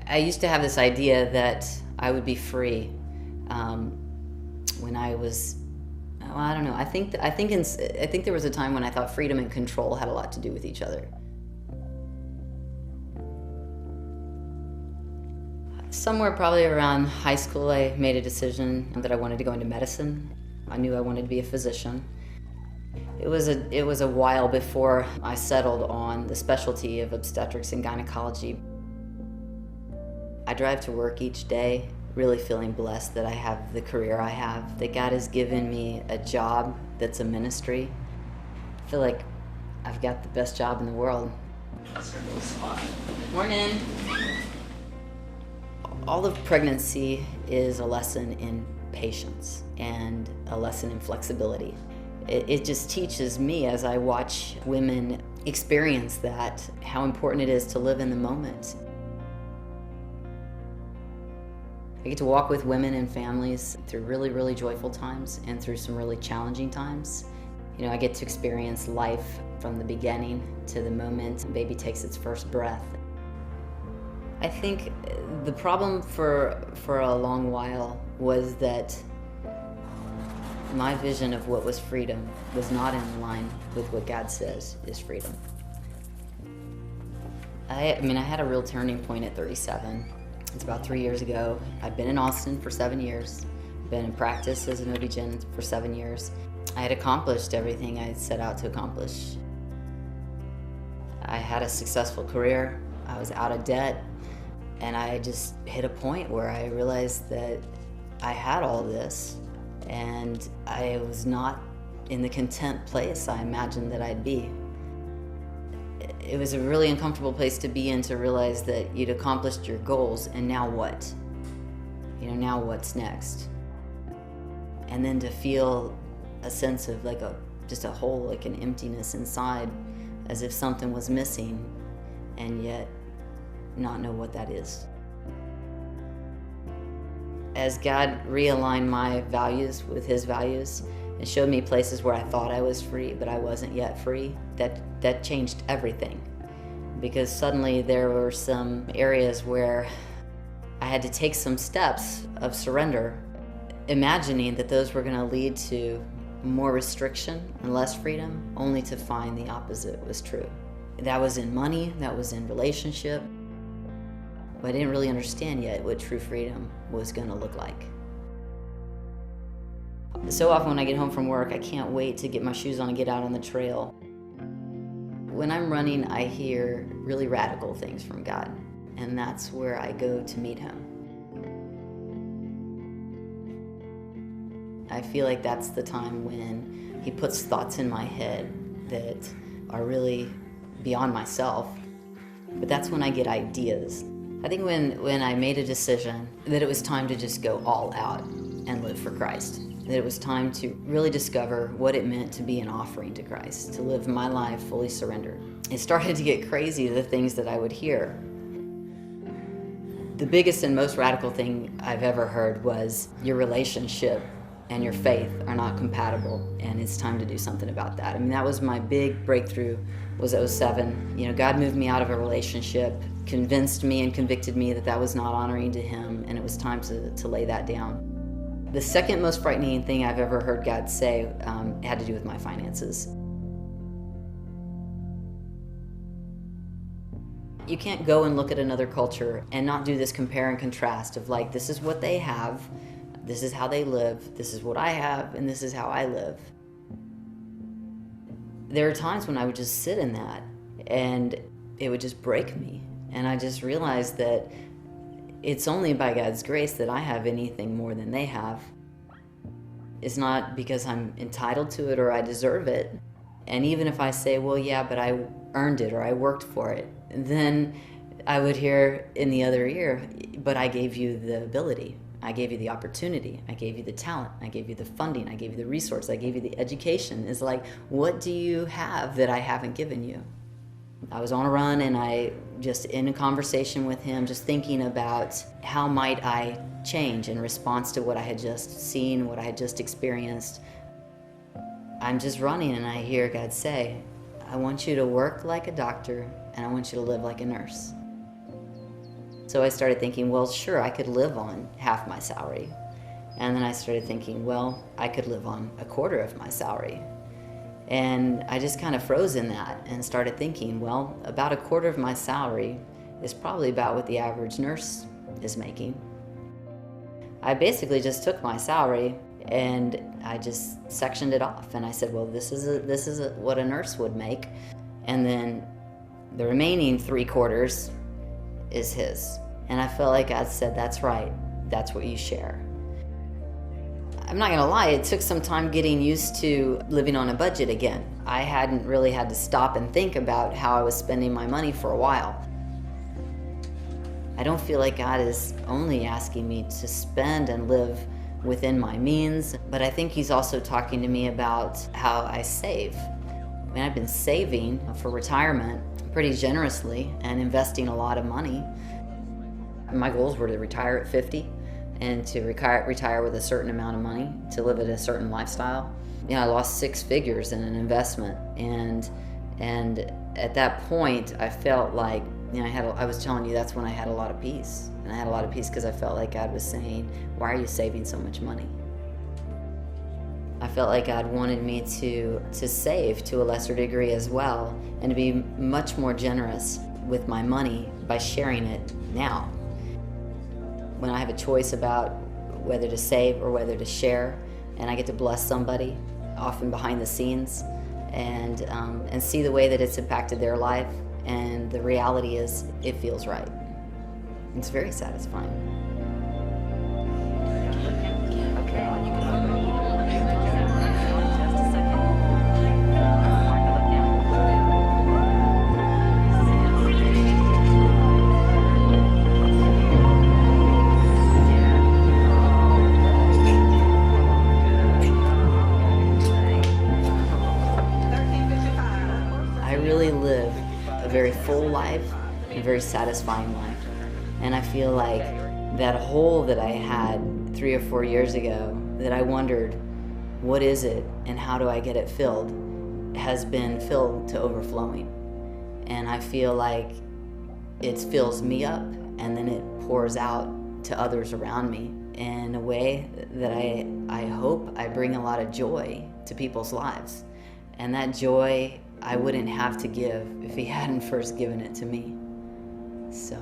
I used to have this idea that I would be free when I was, well, I don't know. I think there was a time when I thought freedom and control had a lot to do with each other. Somewhere probably around high school, I made a decision that I wanted to go into medicine. I knew I wanted to be a physician. It was a while before I settled on the specialty of obstetrics and gynecology. I drive to work each day really feeling blessed that I have the career I have, that God has given me a job that's a ministry. I feel like I've got the best job in the world. Morning. All of pregnancy is a lesson in patience and a lesson in flexibility. It just teaches me, as I watch women experience that, how important it is to live in the moment. I get to walk with women and families through really, really joyful times and through some really challenging times. You know, I get to experience life from the beginning to the moment baby takes its first breath. I think the problem for a long while was that my vision of what was freedom was not in line with what God says is freedom. I had a real turning point at 37. It's about 3 years ago. I've been in Austin for 7 years, been in practice as an OB-GYN for 7 years. I had accomplished everything I set out to accomplish. I had a successful career, I was out of debt, and I just hit a point where I realized that I had all this, and I was not in the content place I imagined that I'd be. It was a really uncomfortable place to be in, to realize that you'd accomplished your goals, and now what? You know, now what's next? And then to feel a sense of just a hole, like an emptiness inside, as if something was missing, and yet not know what that is. As God realigned my values with His values and showed me places where I thought I was free, but I wasn't yet free, that changed everything. Because suddenly there were some areas where I had to take some steps of surrender, imagining that those were going to lead to more restriction and less freedom, only to find the opposite was true. That was in money, that was in relationship, but I didn't really understand yet what true freedom was going to look like. So often when I get home from work, I can't wait to get my shoes on and get out on the trail. When I'm running, I hear really radical things from God, and that's where I go to meet Him. I feel like that's the time when He puts thoughts in my head that are really beyond myself, but that's when I get ideas. I think when I made a decision that it was time to just go all out and live for Christ, that it was time to really discover what it meant to be an offering to Christ, to live my life fully surrendered. It started to get crazy, the things that I would hear. The biggest and most radical thing I've ever heard was, your relationship and your faith are not compatible, and it's time to do something about that. I mean, that was my big breakthrough, was '07. You know, God moved me out of a relationship, convinced me and convicted me that that was not honoring to Him, and it was time to lay that down. The second most frightening thing I've ever heard God say had to do with my finances. You can't go and look at another culture and not do this compare and contrast of like, this is what they have, this is how they live, this is what I have, and this is how I live. There are times when I would just sit in that and it would just break me. And I just realized that it's only by God's grace that I have anything more than they have. It's not because I'm entitled to it or I deserve it. And even if I say, well, yeah, but I earned it or I worked for it, then I would hear in the other ear, but I gave you the ability. I gave you the opportunity. I gave you the talent. I gave you the funding. I gave you the resource. I gave you the education. It's like, what do you have that I haven't given you? I was on a run, and I just in a conversation with Him, just thinking about how might I change in response to what I had just seen, what I had just experienced. I'm just running, and I hear God say, I want you to work like a doctor, and I want you to live like a nurse. So I started thinking, well, sure, I could live on half my salary. And then I started thinking, well, I could live on a quarter of my salary. And I just kind of froze in that and started thinking, well, about a quarter of my salary is probably about what the average nurse is making. I basically just took my salary and I just sectioned it off, and I said, well, this is what a nurse would make, and then the remaining 3/4 is his. And I felt like God said, that's right, that's what you share. I'm not gonna lie, it took some time getting used to living on a budget again. I hadn't really had to stop and think about how I was spending my money for a while. I don't feel like God is only asking me to spend and live within my means, but I think He's also talking to me about how I save. I mean, I've been saving for retirement pretty generously and investing a lot of money. My goals were to retire at 50 and to retire with a certain amount of money, to live at a certain lifestyle. You know, I lost 6 figures in an investment, and at that point I felt like, you know, I was telling you, that's when I had a lot of peace. And I had a lot of peace because I felt like God was saying, why are you saving so much money? I felt like God wanted me to save to a lesser degree as well, and to be much more generous with my money by sharing it now. When I have a choice about whether to save or whether to share, and I get to bless somebody, often behind the scenes, and see the way that it's impacted their life, and the reality is, it feels right. It's very satisfying. I really live a very full life, a very satisfying life. And I feel like that hole that I had 3 or 4 years ago, that I wondered, what is it and how do I get it filled, has been filled to overflowing. And I feel like it fills me up, and then it pours out to others around me in a way that I hope I bring a lot of joy to people's lives. And that joy I wouldn't have to give if He hadn't first given it to me. So.